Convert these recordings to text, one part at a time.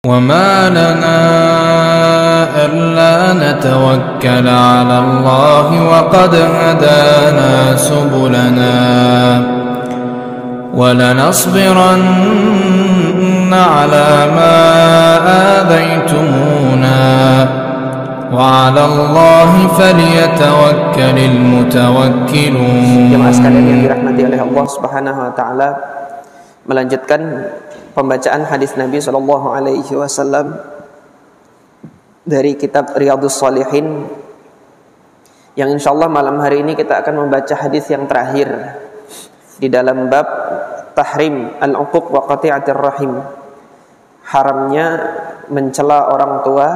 وما لنا ألا نتوكل على الله وقد هدانا سبلنا ولنصبرن على ما آذيتمونا وعلى الله فليتوكل المتوكلون. Jemaah sekalian yang dirahmati oleh Allah Subhanahu wa taala, melanjutkan pembacaan hadis Nabi sallallahu alaihi wasallam dari kitab Riyadhus Shalihin, yang insyaallah malam hari ini kita akan membaca hadis yang terakhir di dalam bab tahrim al-uquq wa qati'atir rahim, haramnya mencela orang tua,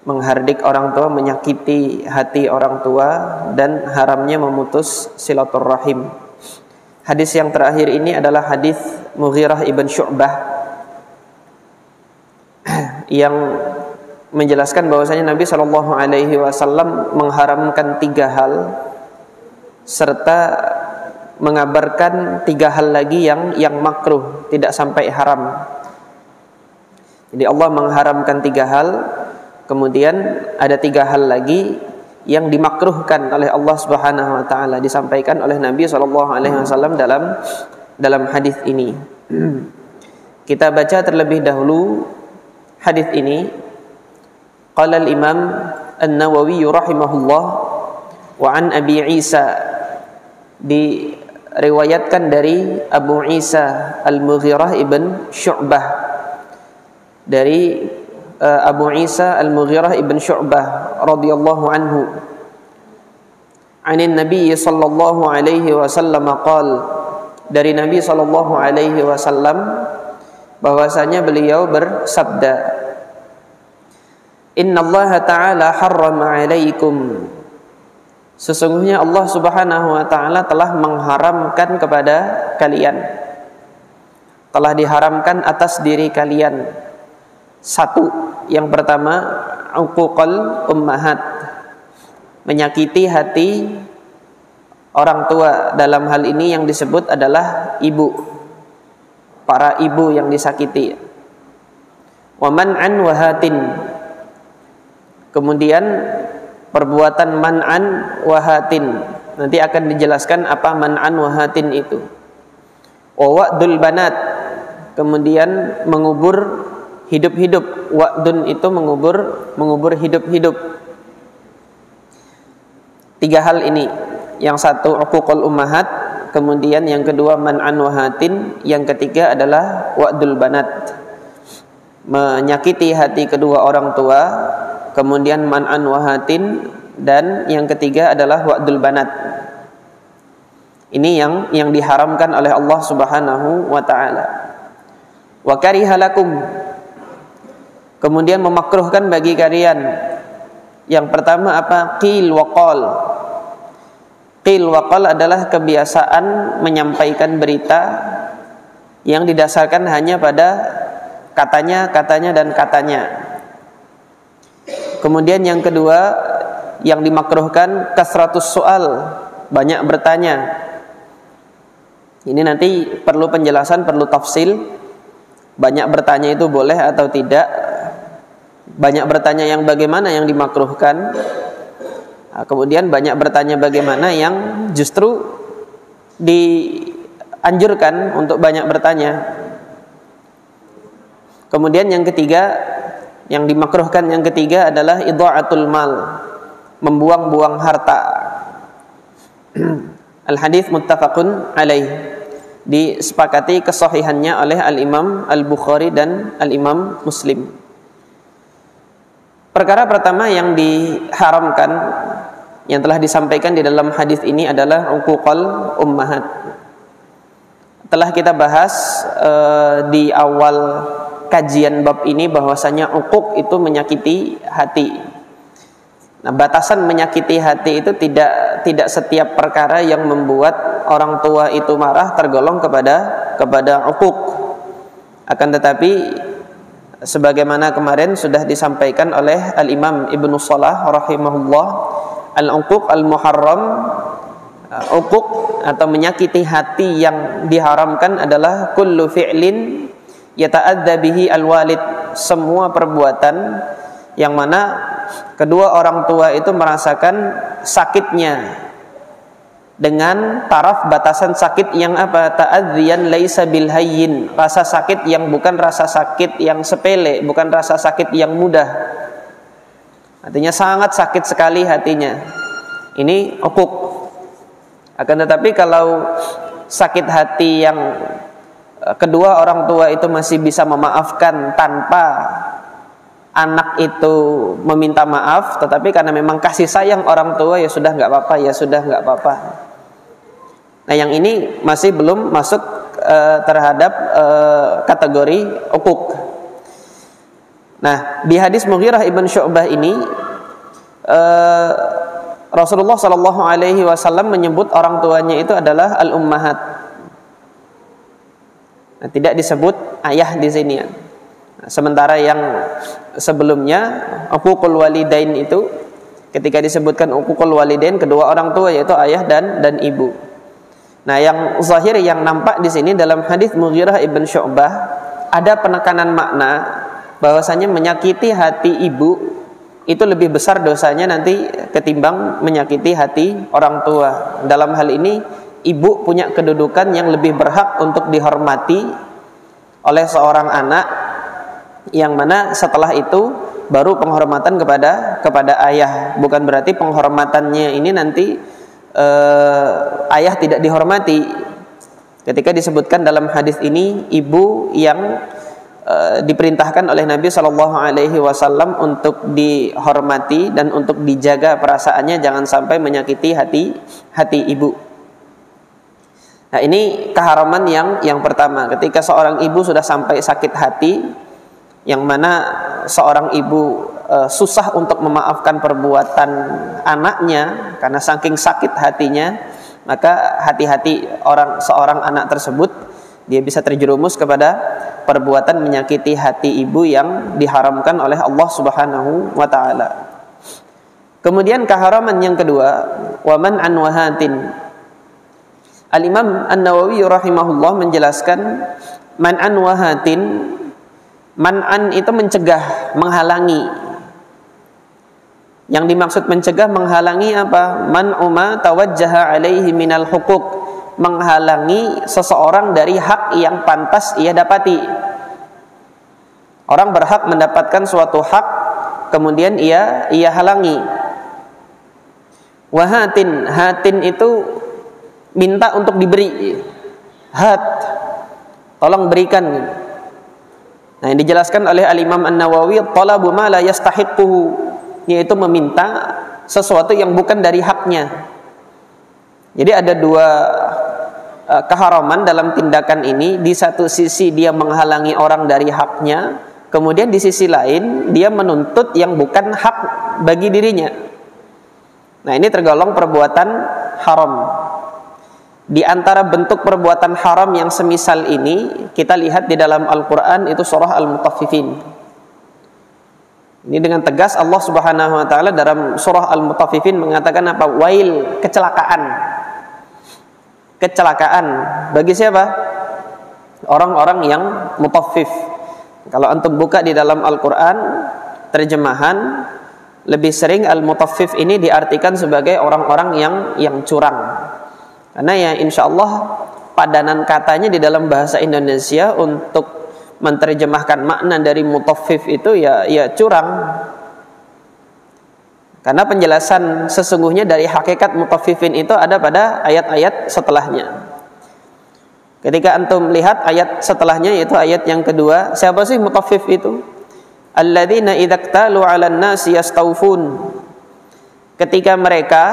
menghardik orang tua, menyakiti hati orang tua, dan haramnya memutus silaturrahim. Hadis yang terakhir ini adalah hadis Mughirah ibn Syu'bah yang menjelaskan bahwasanya Nabi Shallallahu Alaihi Wasallam mengharamkan 3 hal serta mengabarkan 3 hal lagi yang makruh, tidak sampai haram. Jadi Allah mengharamkan 3 hal, kemudian ada 3 hal lagi yang dimakruhkan oleh Allah Subhanahu wa taala, disampaikan oleh Nabi sallallahu alaihi wasallam dalam hadis ini. Kita baca terlebih dahulu hadis ini. Qala al-Imam An-Nawawi rahimahullah, wa an Abi Isa, diriwayatkan dari Abu Isa Al-Mughirah ibn Syu'bah, dari Abu Isa Al-Mughirah ibn Syu'bah radhiyallahu anhu, anin Nabi sallallahu alaihi wasallam qaal, dari Nabi sallallahu alaihi wasallam bahwasanya beliau bersabda, Innallaha ta'ala harrama 'alaikum, sesungguhnya Allah Subhanahu wa taala telah mengharamkan kepada kalian, telah diharamkan atas diri kalian. 1, yang pertama, uquqal ummahat, menyakiti hati orang tua. Dalam hal ini yang disebut adalah ibu, para ibu yang disakiti. Wa man'an wahatin, kemudian perbuatan man'an wahatin, nanti akan dijelaskan apa man'an wahatin itu. Wa wa'dul banat, kemudian mengubur hidup-hidup. Wa'dun itu mengubur hidup-hidup. 3 hal ini. Yang 1 uququl ummahat, kemudian yang kedua man'an wahatin, yang ketiga adalah wa'dul banat, menyakiti hati kedua orang tua, kemudian man'an wahatin, dan yang ketiga adalah wa'dul banat. Ini yang diharamkan oleh Allah Subhanahu wa taala. Wa kariha lakum, kemudian memakruhkan bagi kalian. Yang pertama apa? Qil wa qal. Qil wa qal adalah kebiasaan menyampaikan berita yang didasarkan hanya pada katanya, dan katanya. Kemudian yang kedua yang dimakruhkan kasratus soal, banyak bertanya. Ini nanti perlu penjelasan, perlu tafsil. Banyak bertanya itu boleh atau tidak? Banyak bertanya yang bagaimana yang dimakruhkan? Kemudian banyak bertanya bagaimana yang justru dianjurkan untuk banyak bertanya. Kemudian yang ketiga, yang dimakruhkan yang ketiga adalah idha'atul mal, membuang-buang harta. Al-hadits muttafaqun alaih, disepakati kesahihannya oleh Al-Imam Al-Bukhari dan Al-Imam Muslim. Perkara pertama yang diharamkan, yang telah disampaikan di dalam hadis ini adalah uquqal ummahat. Telah kita bahas di awal kajian bab ini bahwasanya uquq itu menyakiti hati. Nah, batasan menyakiti hati itu tidak setiap perkara yang membuat orang tua itu marah tergolong kepada uquq. Akan tetapi sebagaimana kemarin sudah disampaikan oleh Al-Imam Ibnu Shalah rahimahullah, al-uquq al-muharram, uquq atau menyakiti hati yang diharamkan adalah kullu fi'lin yata'adza bihi al-walid, semua perbuatan yang mana kedua orang tua itu merasakan sakitnya dengan taraf batasan sakit yang apa? Ta'adziyan laisa bil hayyin, rasa sakit yang bukan rasa sakit yang sepele, bukan rasa sakit yang mudah. Artinya sangat sakit sekali hatinya. Ini uquq. Akan tetapi kalau sakit hati yang kedua orang tua itu masih bisa memaafkan tanpa anak itu meminta maaf, tetapi karena memang kasih sayang orang tua, ya sudah nggak apa-apa, ya sudah nggak apa-apa. Nah, yang ini masih belum masuk terhadap kategori uquq. Nah, di hadis Mughirah ibn Syu'bah ini Rasulullah Shallallahu Alaihi Wasallam menyebut orang tuanya itu adalah al-ummahat. Nah, tidak disebut ayah di sini. Nah, sementara yang sebelumnya uququl walidain itu ketika disebutkan uququl walidain kedua orang tua yaitu ayah dan ibu. Nah, yang zahir yang nampak di sini dalam hadis Mughirah ibn Syu'bah ada penekanan makna bahwasanya menyakiti hati ibu itu lebih besar dosanya nanti ketimbang menyakiti hati orang tua. Dalam hal ini ibu punya kedudukan yang lebih berhak untuk dihormati oleh seorang anak, yang mana setelah itu baru penghormatan kepada ayah. Bukan berarti penghormatannya ini nanti ayah tidak dihormati. Ketika disebutkan dalam hadis ini ibu yang diperintahkan oleh Nabi Shallallahu Alaihi Wasallam untuk dihormati dan untuk dijaga perasaannya, jangan sampai menyakiti hati ibu. Nah, ini keharaman yang pertama. Ketika seorang ibu sudah sampai sakit hati, yang mana seorang ibu susah untuk memaafkan perbuatan anaknya karena saking sakit hatinya, maka hati-hati seorang anak tersebut, dia bisa terjerumus kepada perbuatan menyakiti hati ibu yang diharamkan oleh Allah Subhanahu wa taala. Kemudian keharaman yang kedua, waman an wahatin. Al-Imam An-Nawawi rahimahullah menjelaskan man'an wahatin. Man'an itu mencegah, menghalangi. Yang dimaksud mencegah, menghalangi apa? Man'u ma tawajjaha alaihi minal huquq, menghalangi seseorang dari hak yang pantas ia dapati. Orang berhak mendapatkan suatu hak, kemudian ia halangi. Wahatin, hatin itu minta untuk diberi. Hat, tolong berikan. Nah, yang dijelaskan oleh Al-Imam An-Nawawi, talabu ma la yastahiquhu, yaitu meminta sesuatu yang bukan dari haknya. Jadi ada dua keharaman dalam tindakan ini. Di satu sisi dia menghalangi orang dari haknya, kemudian di sisi lain dia menuntut yang bukan hak bagi dirinya. Nah, ini tergolong perbuatan haram. Di antara bentuk perbuatan haram yang semisal ini kita lihat di dalam Al-Quran, itu surah Al-Mutaffifin. Ini dengan tegas Allah Subhanahu wa taala dalam surah Al-Mutaffifin mengatakan apa? Wail, kecelakaan. Kecelakaan bagi siapa? Orang-orang yang mutaffif. Kalau antum buka di dalam Al-Quran terjemahan, lebih sering al-mutaffif ini diartikan sebagai orang-orang yang curang. Karena ya insya Allah padanan katanya di dalam bahasa Indonesia untuk menerjemahkan makna dari mutaffif itu ya curang. Karena penjelasan sesungguhnya dari hakikat mutaffifin itu ada pada ayat-ayat setelahnya. Ketika antum lihat ayat setelahnya, yaitu ayat yang kedua, siapa sih mutaffif itu? Alladzina idza iktalu 'alan nasi yastawfun. Ketika mereka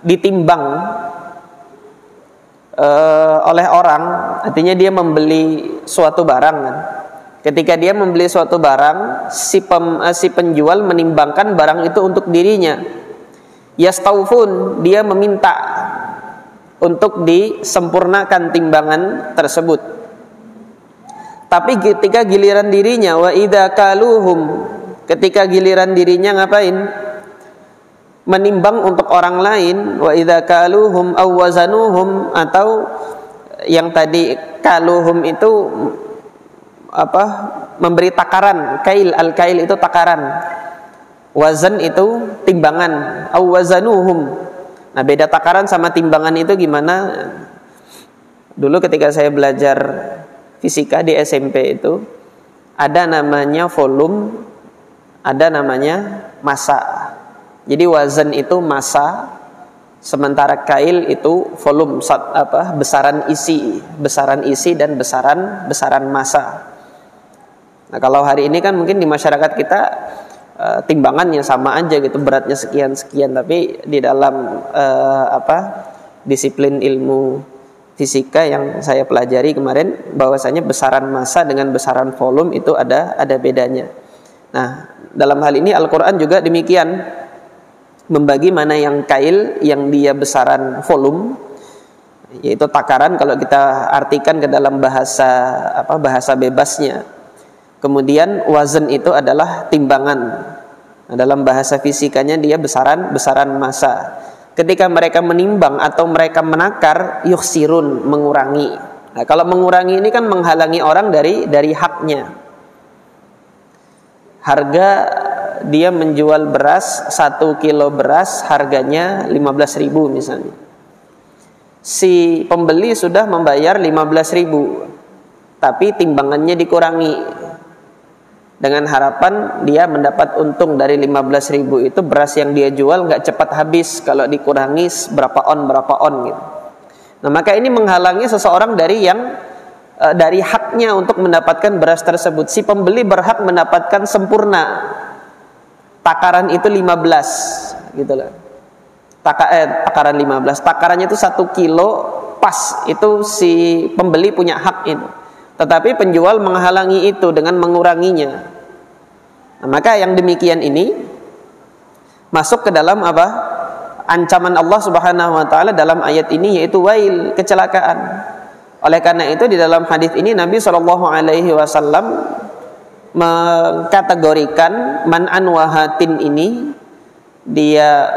ditimbang oleh orang, artinya dia membeli suatu barang kan. Ketika dia membeli suatu barang, si penjual menimbangkan barang itu untuk dirinya. Yastawfun, dia meminta untuk disempurnakan timbangan tersebut. Tapi ketika giliran dirinya, wa idza kaluhum, ketika giliran dirinya ngapain? Menimbang untuk orang lain. Wa idza kaluhum aw wazanuhum, atau yang tadi kaluhum itu memberi takaran. Kail, al-kail itu takaran. Wazan itu timbangan. Aw wazanuhum. Nah, beda takaran sama timbangan itu gimana? Dulu ketika saya belajar fisika di SMP itu ada namanya volume, ada namanya massa. Jadi wazan itu massa, sementara kail itu volume, besaran isi dan besaran massa. Nah, kalau hari ini kan mungkin di masyarakat kita timbangannya sama aja gitu, beratnya sekian, tapi di dalam disiplin ilmu fisika yang saya pelajari kemarin bahwasanya besaran massa dengan besaran volume itu ada bedanya. Nah, dalam hal ini Al-Qur'an juga demikian, membagi mana yang kail, yang dia besaran volume, yaitu takaran kalau kita artikan ke dalam bahasa bebasnya. Kemudian wazan itu adalah timbangan. Nah, dalam bahasa fisikanya dia besaran massa. Ketika mereka menimbang atau mereka menakar, yukhsirun, mengurangi. Nah, kalau mengurangi ini kan menghalangi orang dari haknya. Harga dia menjual beras, 1 kilo beras harganya 15.000 misalnya. Si pembeli sudah membayar 15.000, tapi timbangannya dikurangi. Dengan harapan dia mendapat untung dari 15.000 itu, beras yang dia jual nggak cepat habis kalau dikurangi berapa on gitu. Nah, maka ini menghalangi seseorang dari haknya untuk mendapatkan beras tersebut. Si pembeli berhak mendapatkan sempurna. Takaran itu 15 gitu loh. Takaran 15. Takarannya itu 1 kilo pas. Itu si pembeli punya hak itu. Tetapi penjual menghalangi itu dengan menguranginya. Nah, maka yang demikian ini masuk ke dalam ancaman Allah Subhanahu wa taala dalam ayat ini, yaitu wail, kecelakaan. Oleh karena itu di dalam hadis ini Nabi SAW mengkategorikan man'an wahatin ini, dia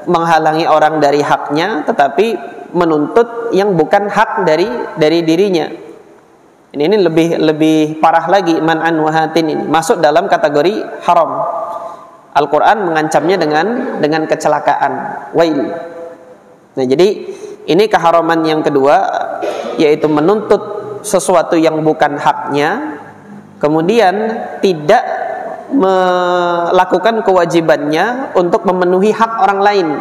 menghalangi orang dari haknya tetapi menuntut yang bukan hak dari dirinya. Ini lebih parah lagi, man'an wahatin ini masuk dalam kategori haram. Al-Qur'an mengancamnya dengan kecelakaan, wail. Nah, jadi ini keharaman yang kedua, yaitu menuntut sesuatu yang bukan haknya, kemudian tidak melakukan kewajibannya untuk memenuhi hak orang lain.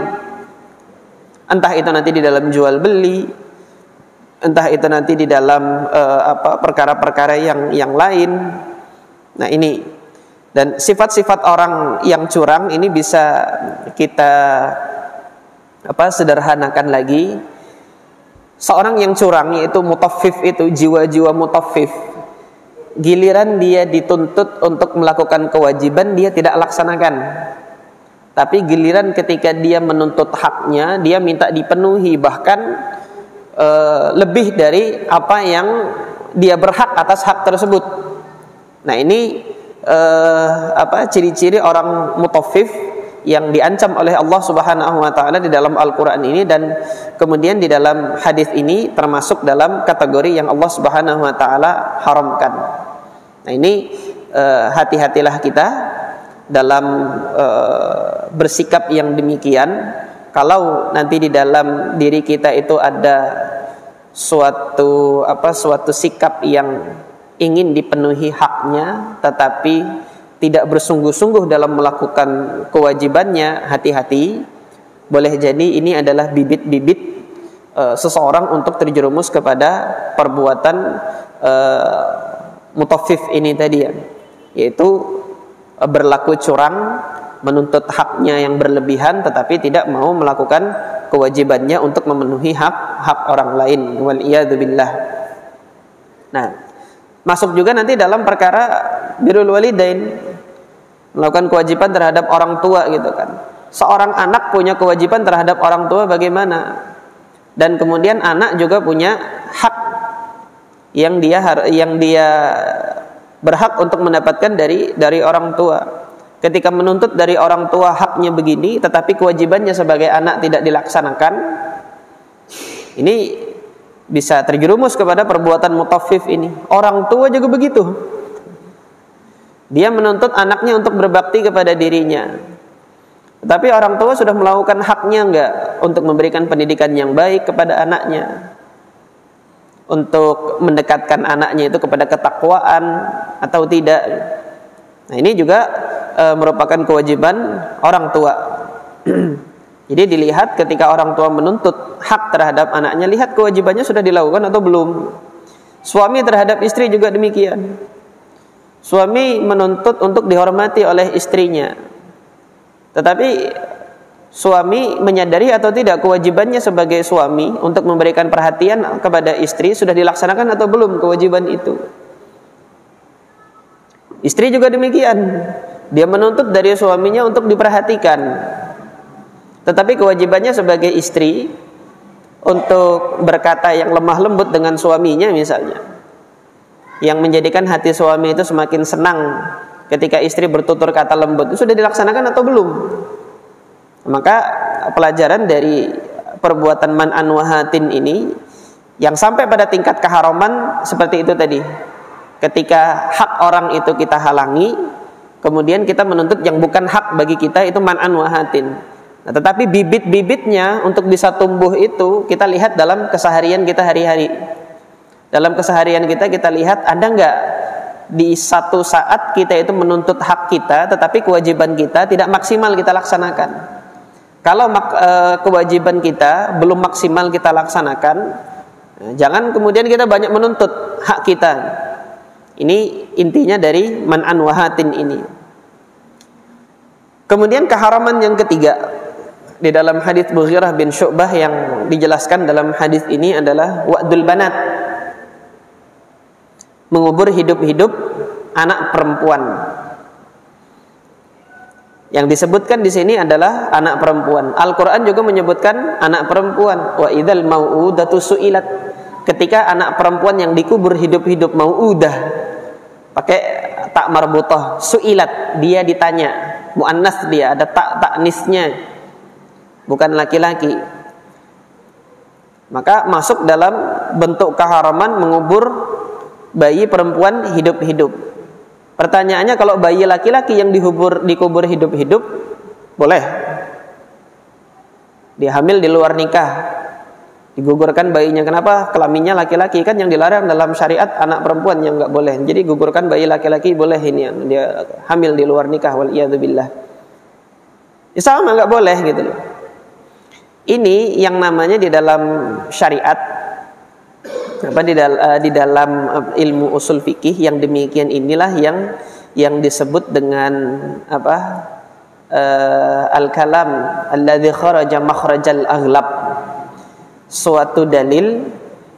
Entah itu nanti di dalam jual beli, entah itu nanti di dalam perkara-perkara yang lain. Nah, ini dan sifat-sifat orang yang curang ini bisa kita sederhanakan lagi. Seorang yang curang, yaitu mutaffif, itu jiwa-jiwa mutaffif, giliran dia dituntut untuk melakukan kewajiban, dia tidak laksanakan. Tapi giliran ketika dia menuntut haknya, dia minta dipenuhi, bahkan lebih dari apa yang dia berhak atas hak tersebut. Nah, ini ciri-ciri orang mutaffif yang diancam oleh Allah Subhanahu wa taala di dalam Al-Qur'an ini, dan kemudian di dalam hadis ini termasuk dalam kategori yang Allah Subhanahu wa taala haramkan. Nah, ini hati-hatilah kita dalam bersikap yang demikian. Kalau nanti di dalam diri kita itu ada suatu sikap yang ingin dipenuhi haknya tetapi tidak bersungguh-sungguh dalam melakukan kewajibannya, hati-hati. Boleh jadi ini adalah bibit-bibit seseorang untuk terjerumus kepada perbuatan mutaffif ini tadi, yaitu berlaku curang, menuntut haknya yang berlebihan tetapi tidak mau melakukan kewajibannya untuk memenuhi hak orang lain. Wal iyadu billah. Nah, masuk juga nanti dalam perkara birrul walidain, melakukan kewajiban terhadap orang tua gitu kan. Seorang anak punya kewajiban terhadap orang tua bagaimana? Dan kemudian anak juga punya hak yang dia berhak untuk mendapatkan dari orang tua. Ketika menuntut dari orang tua haknya begini, tetapi kewajibannya sebagai anak tidak dilaksanakan, ini bisa terjerumus kepada perbuatan mutaffif ini. Orang tua juga begitu. Dia menuntut anaknya untuk berbakti kepada dirinya. Tapi orang tua sudah melakukan haknya enggak untuk memberikan pendidikan yang baik kepada anaknya, untuk mendekatkan anaknya itu kepada ketakwaan atau tidak. Nah, ini juga merupakan kewajiban orang tua. Jadi dilihat ketika orang tua menuntut hak terhadap anaknya, lihat kewajibannya sudah dilakukan atau belum. Suami terhadap istri juga demikian. Suami menuntut untuk dihormati oleh istrinya, tetapi suami menyadari atau tidak kewajibannya sebagai suami untuk memberikan perhatian kepada istri sudah dilaksanakan atau belum kewajiban itu. Istri juga demikian. Dia menuntut dari suaminya untuk diperhatikan, tetapi kewajibannya sebagai istri untuk berkata yang lemah lembut dengan suaminya misalnya, yang menjadikan hati suami itu semakin senang ketika istri bertutur kata lembut, itu sudah dilaksanakan atau belum? Maka pelajaran dari perbuatan man'an wahatin ini yang sampai pada tingkat keharaman seperti itu tadi. Ketika hak orang itu kita halangi, kemudian kita menuntut yang bukan hak bagi kita, itu man'an wahatin. Nah, tetapi bibit-bibitnya untuk bisa tumbuh itu kita lihat dalam keseharian kita hari-hari. Dalam keseharian kita lihat ada enggak di satu saat kita itu menuntut hak kita, tetapi kewajiban kita tidak maksimal kita laksanakan. Kalau kewajiban kita belum maksimal kita laksanakan, jangan kemudian kita banyak menuntut hak kita. Ini intinya dari man'an wahatin ini. Kemudian keharaman yang ketiga di dalam hadis Mughirah bin Syu'bah yang dijelaskan dalam hadis ini adalah wa'dul banat, mengubur hidup-hidup anak perempuan. Yang disebutkan di sini adalah anak perempuan. Al-Qur'an juga menyebutkan anak perempuan. Wa idzal mau'udatu su'ilat. Ketika anak perempuan yang dikubur hidup-hidup, mau'udah pakai tak marbutah, su'ilat, dia ditanya, muannas dia, ada taknisnya, bukan laki-laki. Maka masuk dalam bentuk keharaman mengubur bayi perempuan hidup-hidup. Pertanyaannya, kalau bayi laki-laki yang dikubur hidup-hidup boleh? Dia hamil di luar nikah, digugurkan bayinya. Kenapa? Kelaminnya laki-laki, kan yang dilarang dalam syariat anak perempuan yang enggak boleh. Jadi gugurkan bayi laki-laki boleh, ini dia hamil di luar nikah, wal iyadzubillah. Ya sama, enggak boleh gitu loh. Ini yang namanya di dalam syariat, di dalam ilmu usul fikih yang demikian inilah yang disebut dengan al-kalam alladzi kharaja makhrajal aghlab. Suatu dalil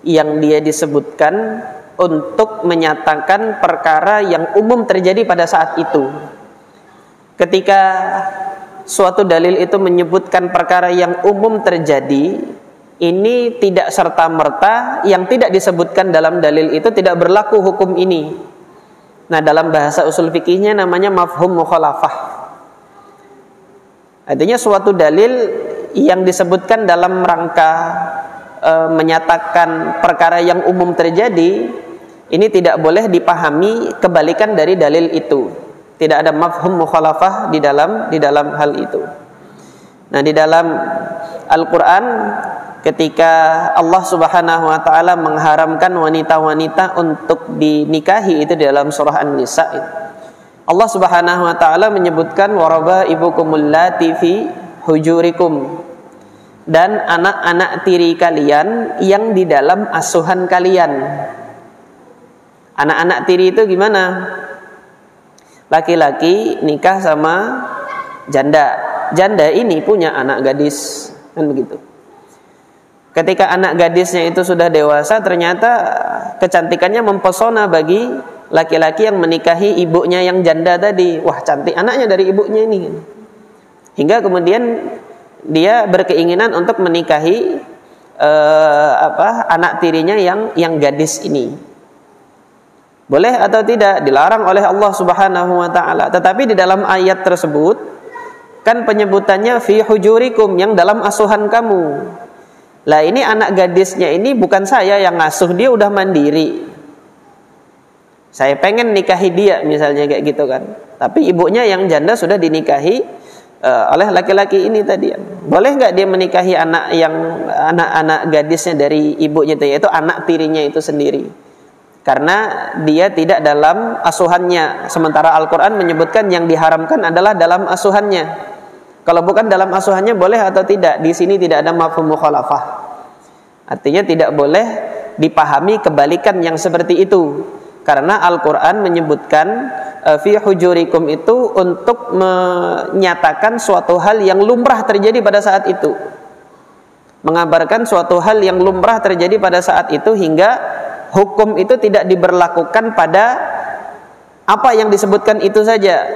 yang dia disebutkan untuk menyatakan perkara yang umum terjadi pada saat itu. Ketika suatu dalil itu menyebutkan perkara yang umum terjadi, ini tidak serta-merta yang tidak disebutkan dalam dalil itu tidak berlaku hukum ini. Nah, dalam bahasa usul fikihnya namanya mafhum mukhalafah. Artinya suatu dalil yang disebutkan dalam rangka menyatakan perkara yang umum terjadi, ini tidak boleh dipahami kebalikan dari dalil itu. Tidak ada mafhum mukhalafah di dalam hal itu. Nah, di dalam Al-Qur'an ketika Allah Subhanahu wa taala mengharamkan wanita-wanita untuk dinikahi, itu di dalam surah An-Nisa. Allah Subhanahu wa taala menyebutkan warabaibukumul lati fi hujurikum, dan anak-anak tiri kalian yang di dalam asuhan kalian. Anak-anak tiri itu gimana? Laki-laki nikah sama janda. Janda ini punya anak gadis, kan begitu. Ketika anak gadisnya itu sudah dewasa, ternyata kecantikannya mempesona bagi laki-laki yang menikahi ibunya yang janda tadi. Wah, cantik anaknya dari ibunya ini. Hingga kemudian dia berkeinginan untuk menikahi anak tirinya yang gadis ini. Boleh atau tidak? Dilarang oleh Allah Subhanahu wa taala. Tetapi di dalam ayat tersebut kan penyebutannya fi hujurikum, yang dalam asuhan kamu. Lah ini anak gadisnya ini bukan saya yang ngasuh, dia udah mandiri. Saya pengen nikahi dia misalnya kayak gitu kan. Tapi ibunya yang janda sudah dinikahi oleh laki-laki ini tadi. Boleh nggak dia menikahi anak gadisnya dari ibunya itu, yaitu anak tirinya itu sendiri? Karena dia tidak dalam asuhannya. Sementara Al-Quran menyebutkan yang diharamkan adalah dalam asuhannya. Kalau bukan dalam asuhannya boleh atau tidak? Di sini tidak ada mafhum mukhalafah. Artinya tidak boleh dipahami kebalikan yang seperti itu. Karena Al-Quran menyebutkan fi hujurikum itu untuk menyatakan suatu hal yang lumrah terjadi pada saat itu. Mengabarkan suatu hal yang lumrah terjadi pada saat itu, hingga hukum itu tidak diberlakukan pada apa yang disebutkan itu saja.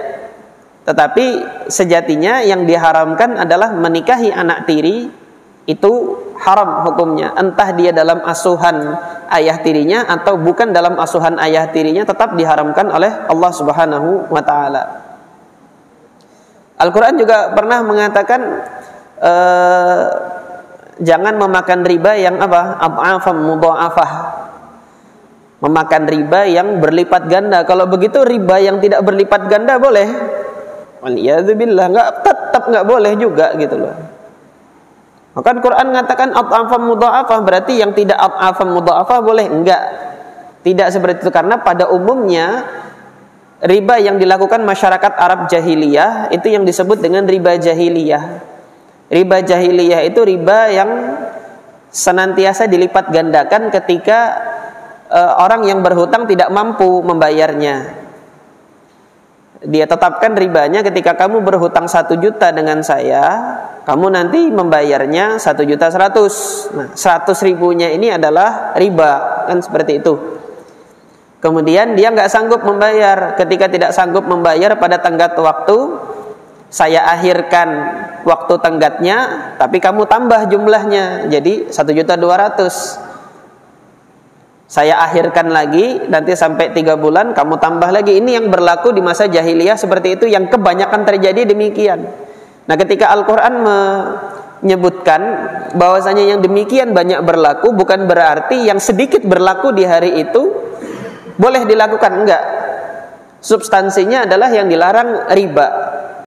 Tetapi sejatinya yang diharamkan adalah menikahi anak tiri. Itu haram hukumnya, entah dia dalam asuhan ayah tirinya atau bukan dalam asuhan ayah tirinya, tetap diharamkan oleh Allah Subhanahu wa taala. Al-Quran juga pernah mengatakan jangan memakan riba yang ad'afan mudha'afah. Memakan riba yang berlipat ganda. Kalau begitu riba yang tidak berlipat ganda boleh? Waliyadzubillah, tetap nggak boleh juga gitu loh. Maka Quran mengatakan ad'afan mudha'afah, berarti yang tidak ad'afan mudha'afah boleh? Enggak. Tidak seperti itu, karena pada umumnya riba yang dilakukan masyarakat Arab jahiliyah itu yang disebut dengan riba jahiliyah. Riba jahiliyah itu riba yang senantiasa dilipat gandakan ketika orang yang berhutang tidak mampu membayarnya. Dia tetapkan ribanya ketika kamu berhutang 1 juta dengan saya, kamu nanti membayarnya 1.100.000. Nah, 100.000-nya ini adalah riba, kan seperti itu. Kemudian dia nggak sanggup membayar. Ketika tidak sanggup membayar pada tenggat waktu, saya akhirkan waktu tenggatnya, tapi kamu tambah jumlahnya, jadi 1.200.000. Saya akhirkan lagi, nanti sampai 3 bulan kamu tambah lagi. Ini yang berlaku di masa jahiliyah seperti itu, yang kebanyakan terjadi demikian. Nah, ketika Al-Quran menyebutkan bahwasanya yang demikian banyak berlaku, bukan berarti yang sedikit berlaku di hari itu boleh dilakukan, enggak. Substansinya adalah yang dilarang riba.